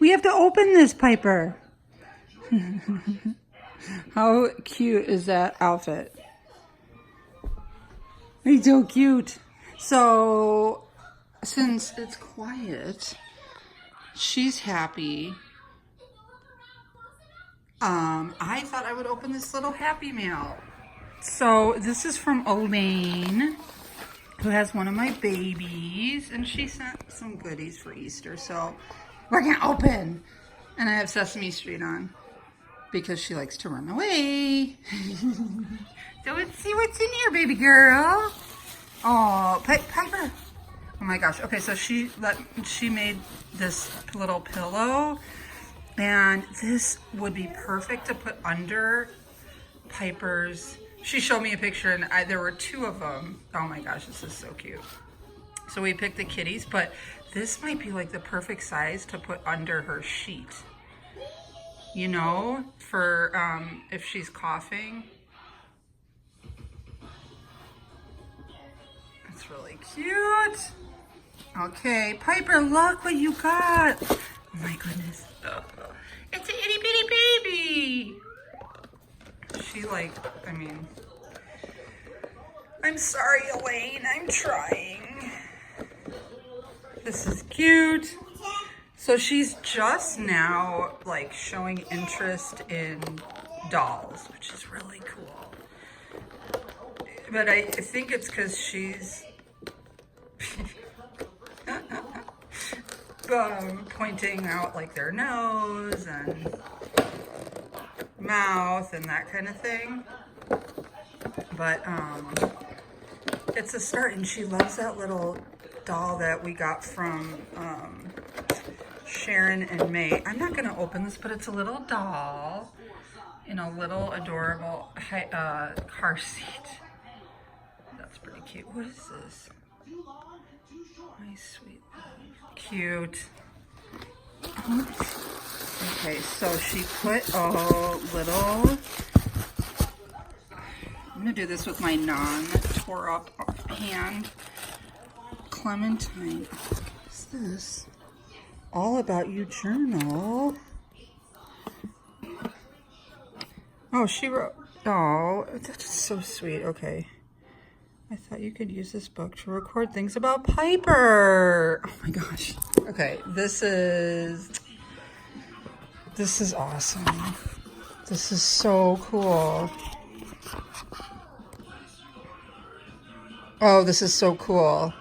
We have to open this, Piper. How cute is that outfit? He's so cute. So, since it's quiet, she's happy. I thought I would open this little Happy Mail. So, this is from Elaine, who has one of my babies, and she sent some goodies for Easter. So, we're gonna open. And I have Sesame Street on because she likes to run away. So let's see what's in here, baby girl. Oh, Piper. Oh my gosh. Okay, so she made this little pillow, and this would be perfect to put under Piper's. She showed me a picture, and there were 2 of them. Oh my gosh, this is so cute. So we picked the kitties, but this might be like the perfect size to put under her sheet. You know, for if she's coughing. It's really cute. Okay, Piper, look what you got. Oh my goodness. It's an itty bitty baby. She I'm sorry, Elaine, I'm trying. This is cute. So she's just now like showing interest in dolls, which is really cool. But I think it's because she's pointing out like their nose and mouth and that kind of thing. But it's a start, and she loves that little doll that we got from Sharon and May. I'm not gonna open this, but it's a little doll in a little adorable car seat. That's pretty cute. What is this? My sweet love. Cute. Okay, so she put a little. I'm gonna do this with my non-tore up hand. Clementine. What is this? All About You journal. Oh, she wrote. Oh, that's so sweet. Okay. I thought you could use this book to record things about Piper. Oh my gosh. Okay, this is awesome. This is so cool. Oh, this is so cool.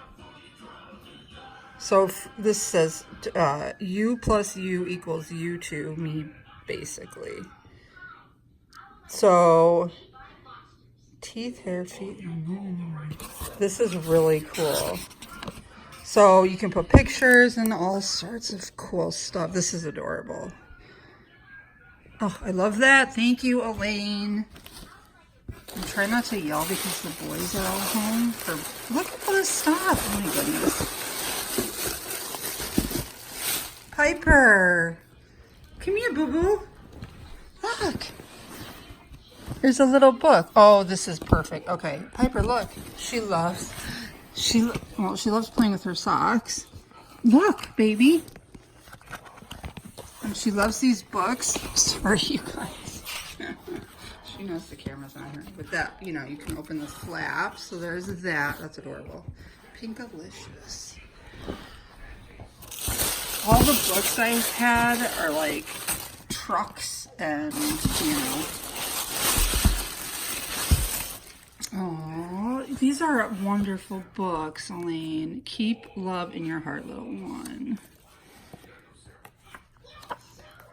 So this says you plus you equals you to me, basically. So teeth, hair, feet. This is really cool. So you can put pictures and all sorts of cool stuff. This is adorable. Oh, I love that. Thank you, Elaine. And try not to yell because the boys are all home. Look at all this stuff. Oh my goodness. Piper. Come here, boo-boo. Look. There's a little book. Oh, this is perfect. Okay, Piper, look. She loves playing with her socks. Look, baby. And she loves these books. Sorry, you guys. She knows the camera's on her. But that, you know, you can open the flap. So there's that. That's adorable. Pinkalicious. All the books I've had are like trucks and, you know. Oh, these are wonderful books, Elaine. Keep love in your heart, little one.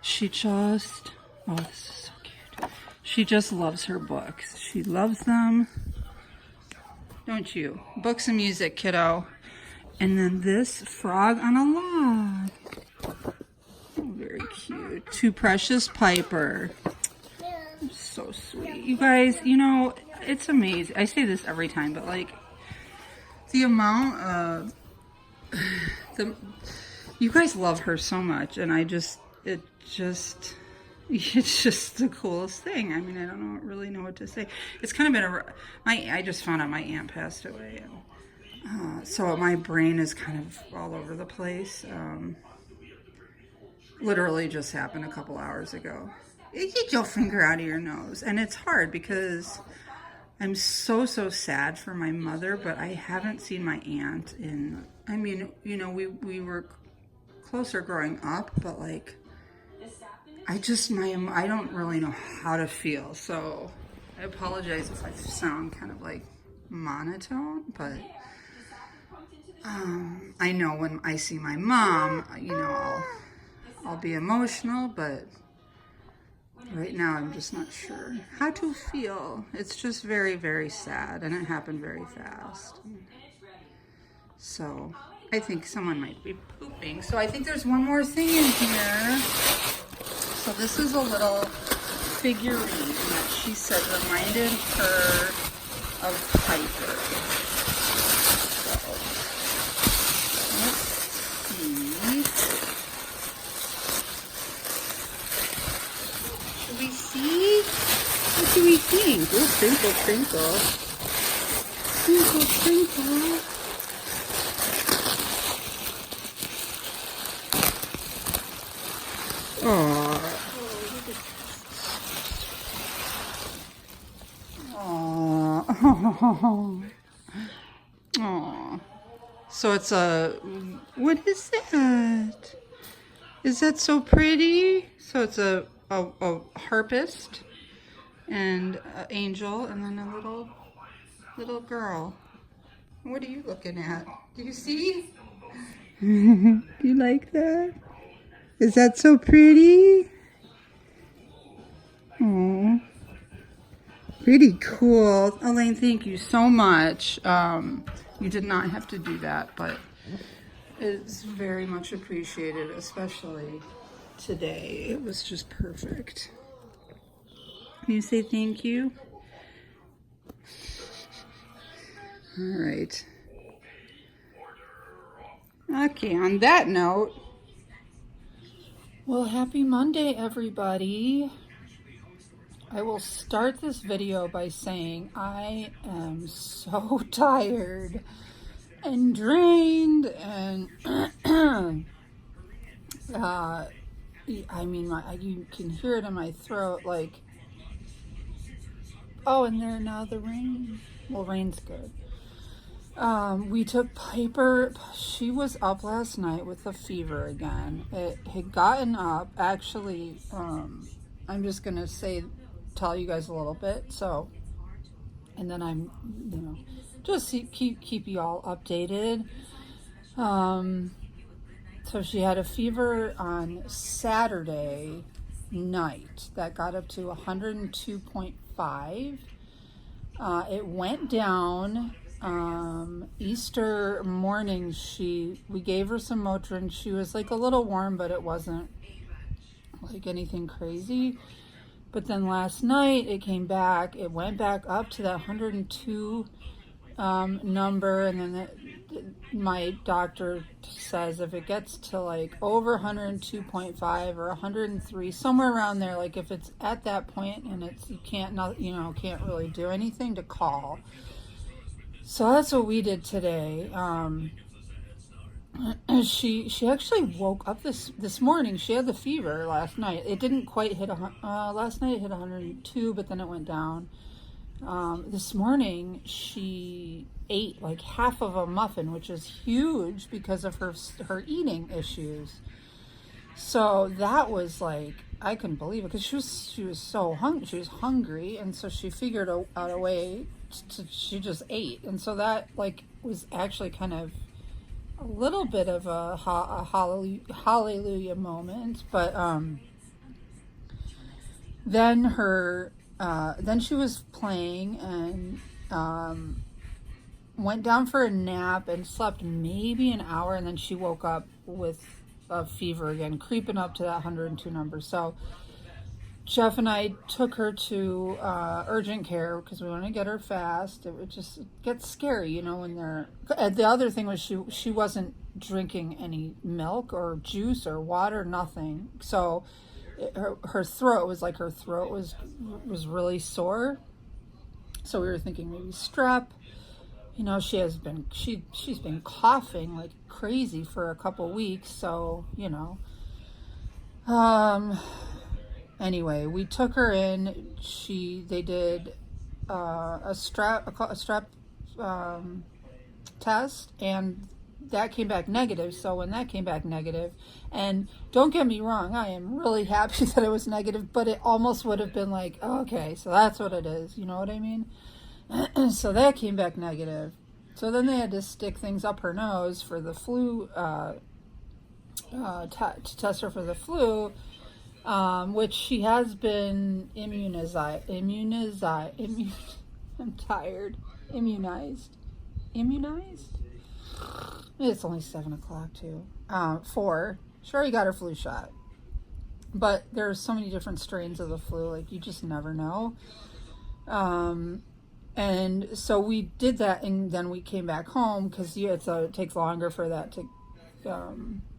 She just, oh, this is so cute. She just loves her books. She loves them. Don't you? Books and music, kiddo. And then this frog on a log. Oh, very cute. To Precious Piper. So sweet. You guys, you know, it's amazing. I say this every time, but like the amount of you guys love her so much, and it's just the coolest thing. I mean, I don't really know what to say. It's kind of been I just found out my aunt passed away, and so my brain is kind of all over the place. literally just happened a couple hours ago. Get your finger out of your nose. And it's hard because I'm so sad for my mother, but I haven't seen my aunt in, I mean, you know, we were closer growing up, but like, I don't really know how to feel. So I apologize if I sound kind of like monotone, but I know when I see my mom, you know, I'll be emotional, but right now I'm just not sure how to feel. It's just very sad, and it happened very fast. So I think someone might be pooping. So I think there's one more thing in here. So this is a little figurine that she said reminded her of Piper. So let's see. Should we see? What do we think? Oh, twinkle, twinkle. Twinkle, twinkle. Oh, so it's what is that? Is that so pretty? So it's a harpist and an angel and then a little girl. What are you looking at? Do you see? You like that? Is that so pretty? Oh. Pretty cool. Elaine, thank you so much. You did not have to do that, but it's very much appreciated, especially today. It was just perfect. Can you say thank you? All right. Okay, on that note, well, happy Monday, everybody. I will start this video by saying I am so tired and drained and I mean, you can hear it in my throat, like, oh, and there now the rain. Well, rain's good. We took Piper. She was up last night with a fever again. It had gotten up, actually, I'm just going to tell you guys a little bit, so, and then I'm, you know, just keep you all updated. So she had a fever on Saturday night that got up to 102.5. It went down. Easter morning, we gave her some Motrin. She was like a little warm, but it wasn't like anything crazy. But then last night it came back. It went back up to that 102 number, and then my doctor says if it gets to like over 102.5 or 103, somewhere around there, like if it's at that point and you can't really do anything, to call. So that's what we did today. She actually woke up this morning. She had the fever last night. It didn't quite hit last night. It hit 102, but then it went down. This morning she ate like half of a muffin, which is huge because of her eating issues. So that was like, I couldn't believe it, because she was so hungry. She was hungry, and so she figured out a way she just ate, and so that like was actually kind of a little bit of a hallelujah moment. But then she was playing and went down for a nap and slept maybe an hour, and then she woke up with a fever again, creeping up to that 102 number. So Jeff and I took her to urgent care because we want to get her fast. It just gets scary, you know, when they're... The other thing was she wasn't drinking any milk or juice or water, nothing. So her throat was like, her throat was really sore. So we were thinking maybe strep. You know, she's been coughing like crazy for a couple weeks, so, you know. Um, anyway, we took her in. They did a strep test, and that came back negative. So when that came back negative, and don't get me wrong, I am really happy that it was negative, but it almost would have been like, oh, okay, so that's what it is. You know what I mean? So that came back negative. So then they had to stick things up her nose for the flu, to test her for the flu, which she has been I'm tired. Immunized? It's only 7 o'clock too. She already got her flu shot. But there's so many different strains of the flu, like you just never know. And so we did that, and then we came back home because it takes longer for that to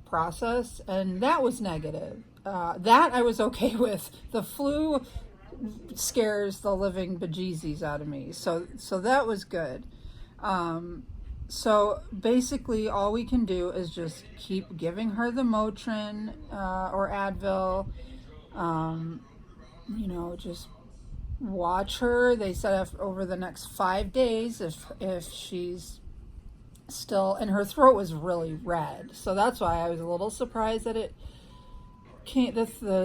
process, and that was negative. That I was okay with. The flu scares the living bejesus out of me, so that was good. So basically all we can do is just keep giving her the Motrin or Advil, just watch her. They said over the next 5 days, if she's still, and her throat was really red, so that's why I was a little surprised that the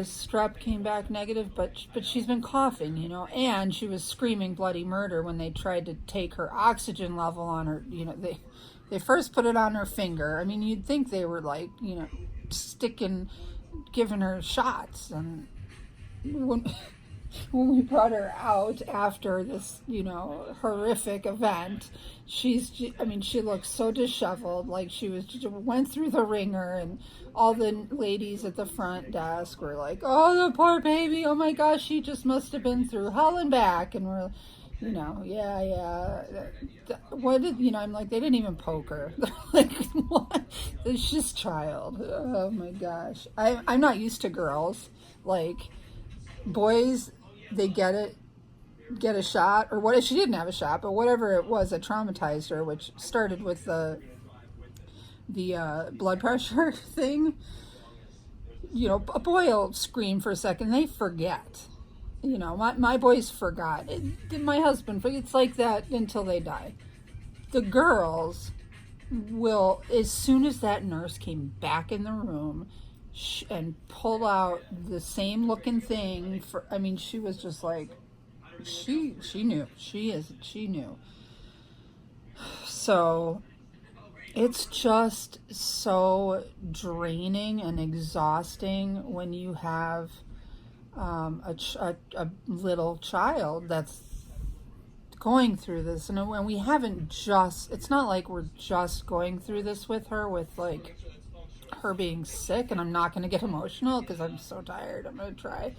strep came back negative, but she's been coughing, and she was screaming bloody murder when they tried to take her oxygen level on her. They first put it on her finger. I mean, you'd think they were like, giving her shots, and when we brought her out after this, horrific event, she looked so disheveled, like she went through the ringer, and all the ladies at the front desk were like, oh, the poor baby, oh my gosh, she just must have been through hell and back, and we're, yeah. I'm like, they didn't even poke her. They're like, what? It's just child. Oh my gosh. I'm not used to girls. Like, boys, they get a shot, or what? She didn't have a shot, but whatever it was that traumatized her, which started with the blood pressure thing. A boy will scream for a second, they forget. My boys forgot. My husband, it's like that until they die. The girls will, as soon as that nurse came back in the room and pulled out the same looking thing she was just like, she knew. She knew. So it's just so draining and exhausting when you have a little child that's going through this, and when we haven't it's not like we're just going through this with her, with like her being sick, and I'm not going to get emotional because I'm so tired. I'm going to try.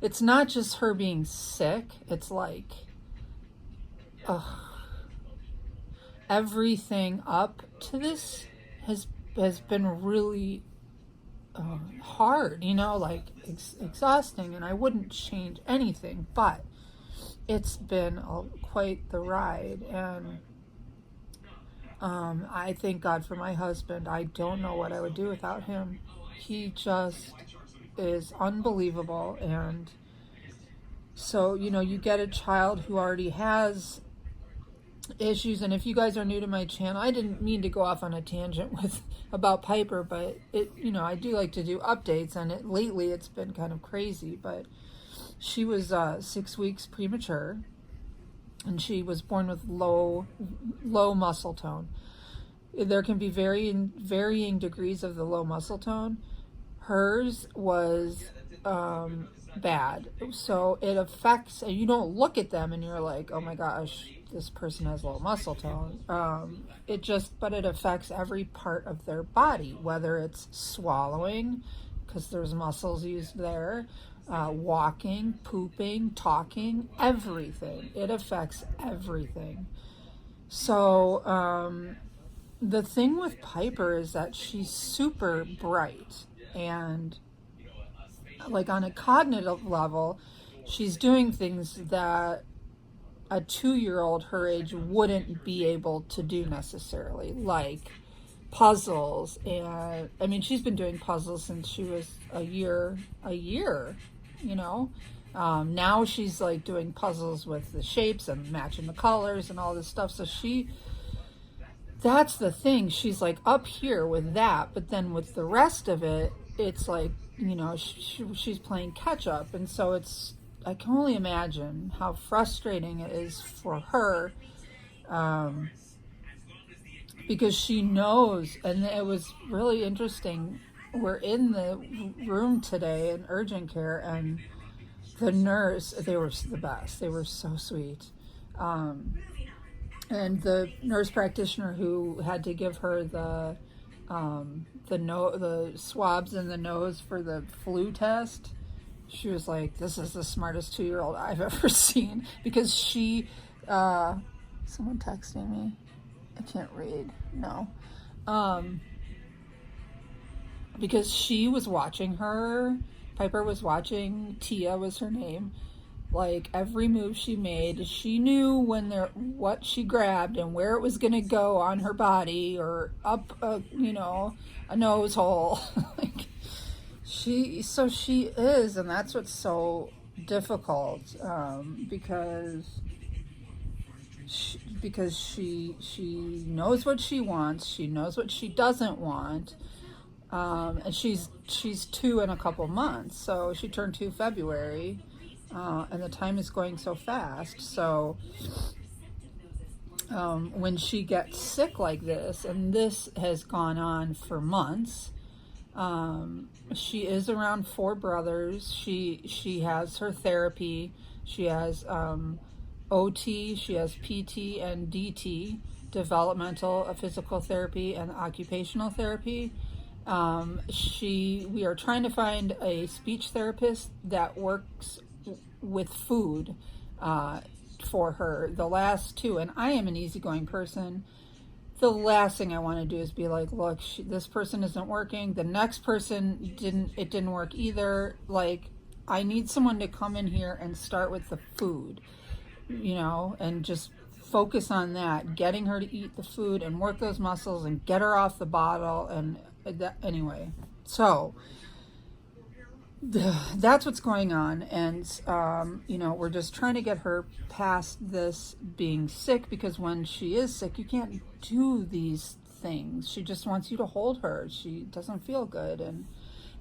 It's not just her being sick. It's like, everything up to this has been really hard, like exhausting, and I wouldn't change anything, but it's been quite the ride, and I thank God for my husband. I don't know what I would do without him. He just is unbelievable. And so, you get a child who already has issues, and if you guys are new to my channel, I didn't mean to go off on a tangent about Piper, but I do like to do updates, and lately it's been kind of crazy. But she was 6 weeks premature, and she was born with low muscle tone. There can be varying degrees of the low muscle tone. Hers was bad, so it affects, and you don't look at them and you're like, oh my gosh, this person has low muscle tone. But it affects every part of their body, whether it's swallowing, because there's muscles used there, walking, pooping, talking, everything. It affects everything. So the thing with Piper is that she's super bright, and like on a cognitive level, she's doing things that a 2-year-old her age wouldn't be able to do necessarily, like puzzles. And I mean, she's been doing puzzles since she was a year, you know. Now she's like doing puzzles with the shapes and matching the colors and all this stuff. So that's the thing. She's like up here with that, but then with the rest of it, it's like, you know, she's playing catch up. And so I can only imagine how frustrating it is for her, because she knows. And it was really interesting. We're in the room today in urgent care, and the nurse, they were the best. They were so sweet. And the nurse practitioner who had to give her the swabs in the nose for the flu test, she was like, "This is the smartest 2-year-old I've ever seen," because she, someone texting me. I can't read. No. Because she was watching her. Piper was watching. Tia was her name. Like, every move she made, she knew what she grabbed and where it was going to go on her body, or up, you know, a nose hole. Like, she is, and that's what's so difficult, because she knows what she wants, she knows what she doesn't want. And she's 2 in a couple months, so she turned 2 February, and the time is going so fast. So when she gets sick like this, and this has gone on for months, she is around 4 brothers. She has her therapy. She has OT, she has PT and DT, developmental physical therapy and occupational therapy. We are trying to find a speech therapist that works with food for her. The last 2, and I am an easygoing person. The last thing I want to do is be like, look, this person isn't working. The next person didn't work either. Like, I need someone to come in here and start with the food, you know, and just focus on that, getting her to eat the food and work those muscles and get her off the bottle. And anyway, so that's what's going on. And you know, we're just trying to get her past this being sick, because when she is sick, you can't do these things. She just wants you to hold her. She doesn't feel good, and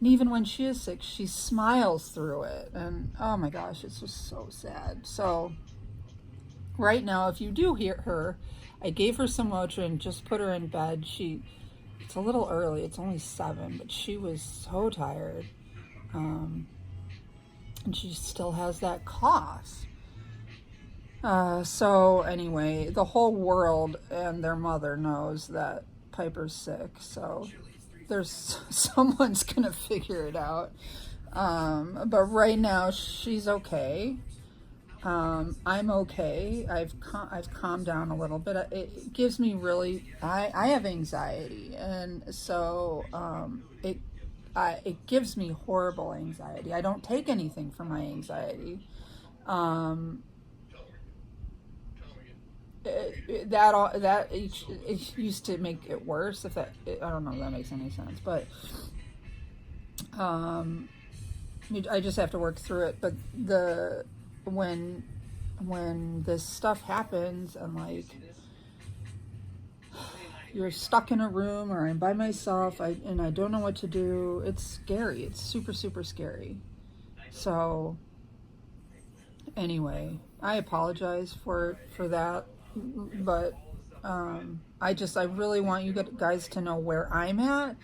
even when she is sick, she smiles through it. And oh my gosh, it's just so sad. So right now, if you do hear her, I gave her some Motrin, just put her in bed. It's a little early, it's only 7, but she was so tired. And she still has that cough. So anyway, the whole world and their mother knows that Piper's sick, so someone's gonna figure it out. But right now she's okay. I'm okay. I've calmed down a little bit. It gives me I have anxiety, and so it gives me horrible anxiety. I don't take anything for my anxiety. It used to make it worse. I don't know if that makes any sense, but I just have to work through it. But when this stuff happens, and like, you're stuck in a room, or I'm by myself, and I don't know what to do, it's scary. It's super, super scary. So anyway, I apologize for that, but I really want you guys to know where I'm at.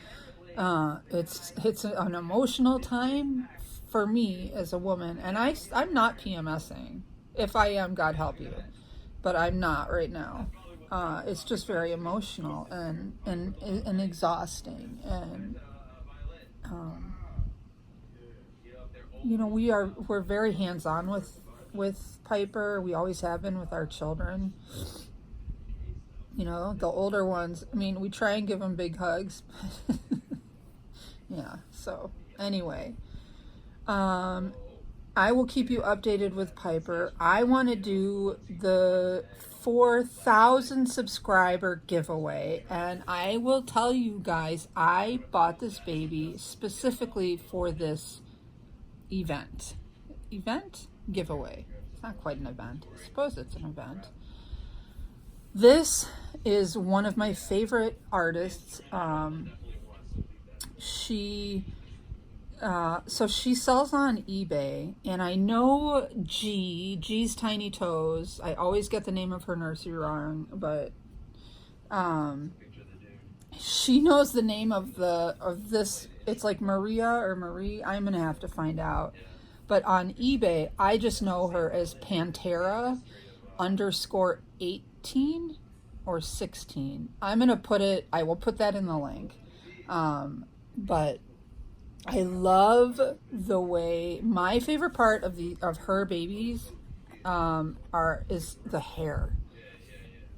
It's an emotional time for me as a woman, and I'm not PMSing. If I am, God help you, but I'm not right now. It's just very emotional and exhausting, and you know, we're very hands-on with Piper. We always have been with our children. You know, the older ones, I mean, we try and give them big hugs. Yeah, so anyway, I will keep you updated with Piper. I want to do the 4,000 subscriber giveaway, and I will tell you guys, I bought this baby specifically for this event. Event? Giveaway. It's not quite an event. I suppose it's an event. This is one of my favorite artists. So she sells on eBay, and I know G's Tiny Toes. I always get the name of her nursery wrong, but she knows the name of this. It's like Maria or Marie. I'm gonna have to find out. But on eBay, I just know her as Pantera _18 or 16. I'm gonna put it. I will put that in the link. But I love the way, my favorite part of her babies is the hair.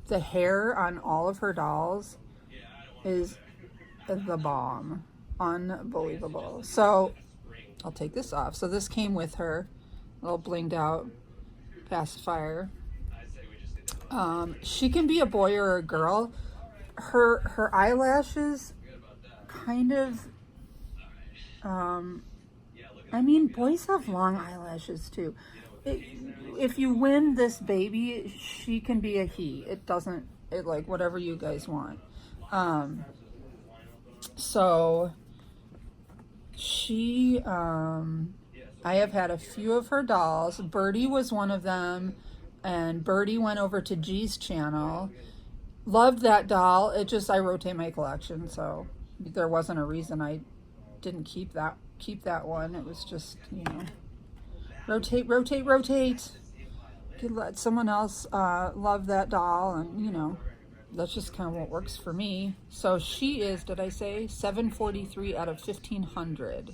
The hair on all of her dolls is the bomb. Unbelievable. So I'll take this off. So this came with her, a little blinged out pacifier. She can be a boy or a girl. Her eyelashes kind of, I mean, boys have long eyelashes too. If you win this baby, she can be a he. It doesn't, like, whatever you guys want. So she, I have had a few of her dolls. Birdie was one of them, and Birdie went over to G's channel. Loved that doll. I rotate my collection, so there wasn't a reason I didn't keep that one. It was just, rotate. Could let someone else love that doll, and that's just kind of what works for me. So she is, did I say 743 out of 1,500?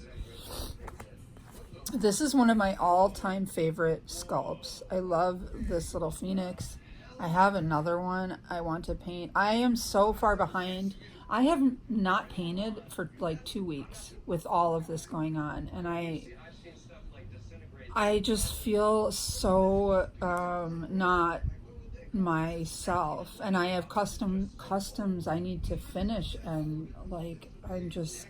This is one of my all-time favorite sculpts. I love this little phoenix. I have another one I want to paint. I am so far behind. I have not painted for like 2 weeks with all of this going on, and I just feel so not myself, and I have customs I need to finish, and like I'm just,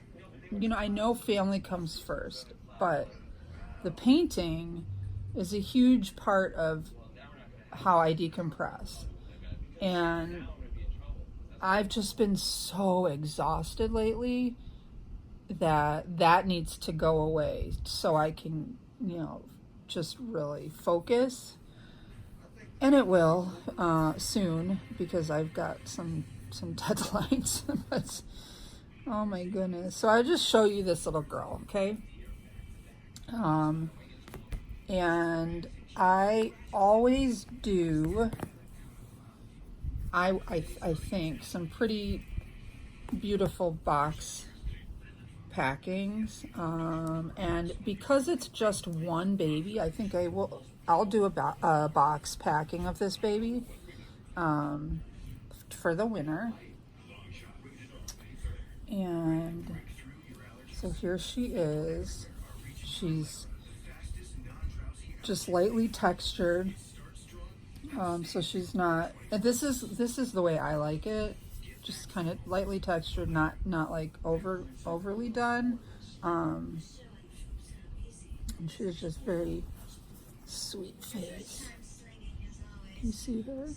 I know family comes first, but the painting is a huge part of how I decompress, and I've just been so exhausted lately that needs to go away so I can, just really focus. And it will soon, because I've got some deadlines. But, oh my goodness. So I'll just show you this little girl, okay? And I always do, I think, some pretty beautiful box packings, and because it's just one baby, I think I'll do a box packing of this baby for the winner. And so here she is. She's just lightly textured, so she's not, and this is the way I like it, just kind of lightly textured, not like overly done. And she's just very sweet face. Can you see her?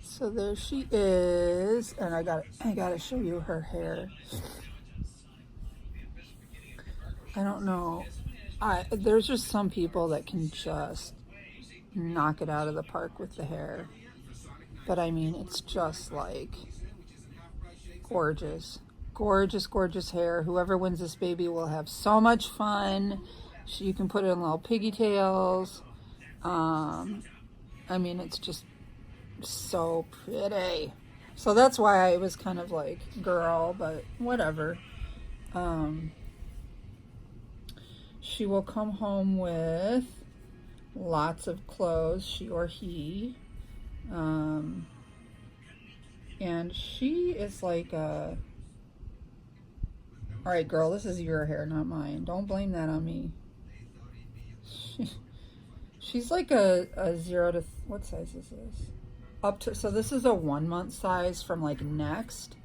So there she is, and I gotta show you her hair. I don't know. There's just some people that can just knock it out of the park with the hair. But I mean, it's just like gorgeous. Gorgeous, gorgeous hair. Whoever wins this baby will have so much fun. You can put it in little pigtails. I mean, it's just so pretty. So that's why I was kind of like, girl, but whatever. She will come home with lots of clothes, she or he. And she is like all right, girl, this is your hair, not mine. Don't blame that on me. She's like a 0 to, what size is this? Up to, so this is a 1 month size from like Next.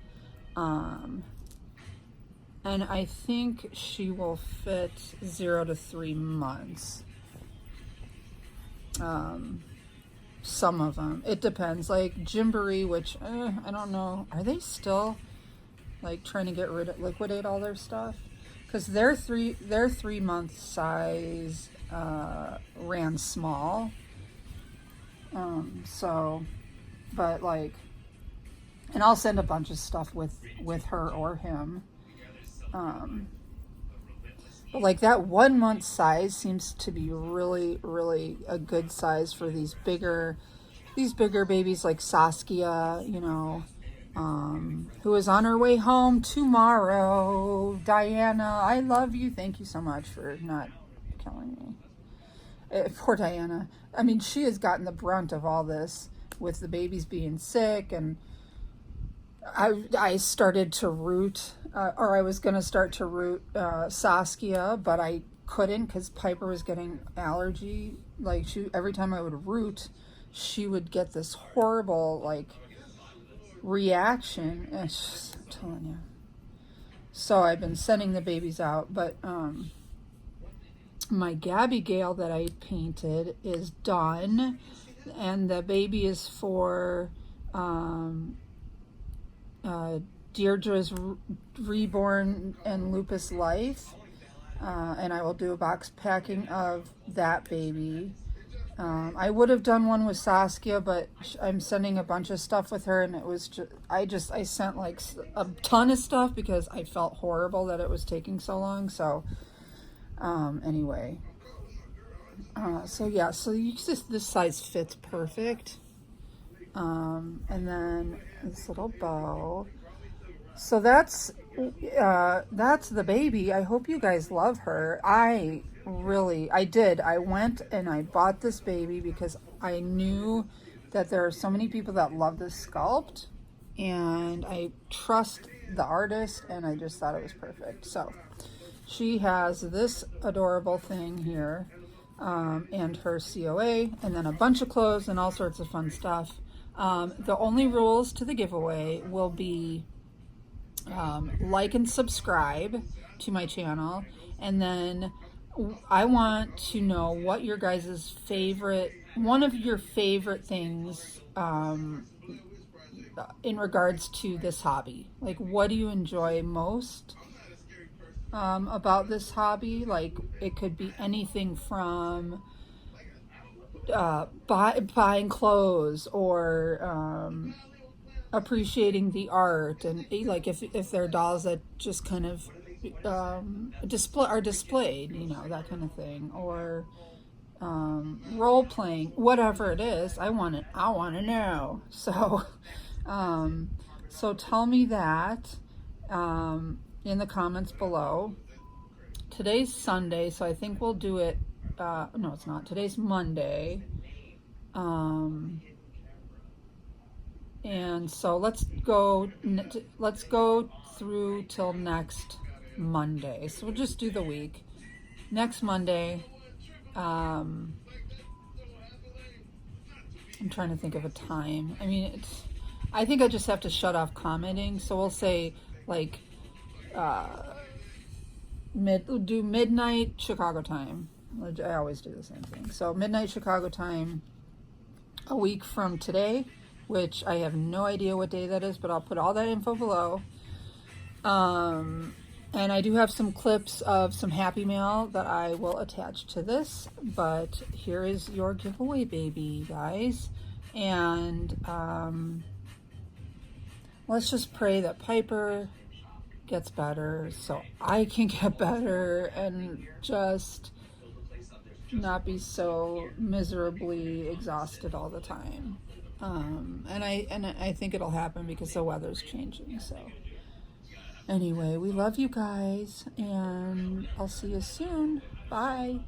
And I think she will fit 0 to 3 months. Some of them, it depends. Like Gymboree, which I don't know, are they still like trying to get rid of, liquidate all their stuff? Because their 3 month size ran small. So, but like, and I'll send a bunch of stuff with her or him. But like that 1 month size seems to be really, really a good size for these bigger babies like Saskia, you know, who is on her way home tomorrow. Diana, I love you. Thank you so much for not killing me. Poor Diana. I mean, she has gotten the brunt of all this with the babies being sick, and I started to root, or I was going to start to root Saskia, but I couldn't because Piper was getting allergy. Like, every time I would root, she would get this horrible, like, reaction. It's just, I'm telling you. So I've been sending the babies out, but my Gabby Gale that I painted is done, and the baby is for Deirdre's Reborn and Lupus Life, and I will do a box packing of that baby. I would have done one with Saskia, but I'm sending a bunch of stuff with her, and it was just I sent like a ton of stuff because I felt horrible that it was taking so long. So anyway, so yeah, so this size fits perfect. And then this little bow. So that's the baby. I hope you guys love her. I did. I went and I bought this baby because I knew that there are so many people that love this sculpt, and I trust the artist, and I just thought it was perfect. So she has this adorable thing here, and her COA, and then a bunch of clothes and all sorts of fun stuff. The only rules to the giveaway will be like and subscribe to my channel, and then I want to know what your guys' one of your favorite things in regards to this hobby. Like, what do you enjoy most about this hobby? Like, it could be anything from buying clothes, or appreciating the art, and like if there are dolls that just kind of are displayed, you know, that kind of thing, or role playing, whatever it is. I want to know. So so tell me that in the comments below. Today's Sunday, so I think we'll do it. No, it's not. Today's Monday. And so let's go through till next Monday. So we'll just do the week. Next Monday, I'm trying to think of a time. I mean, I think I just have to shut off commenting. So we'll say like do midnight Chicago time. I always do the same thing. So midnight Chicago time, a week from today, which I have no idea what day that is, but I'll put all that info below. And I do have some clips of some Happy Mail that I will attach to this, but here is your giveaway, baby, guys. And let's just pray that Piper gets better so I can get better and just not be so miserably exhausted all the time. And I think it'll happen because the weather's changing. So anyway, we love you guys, and I'll see you soon. Bye.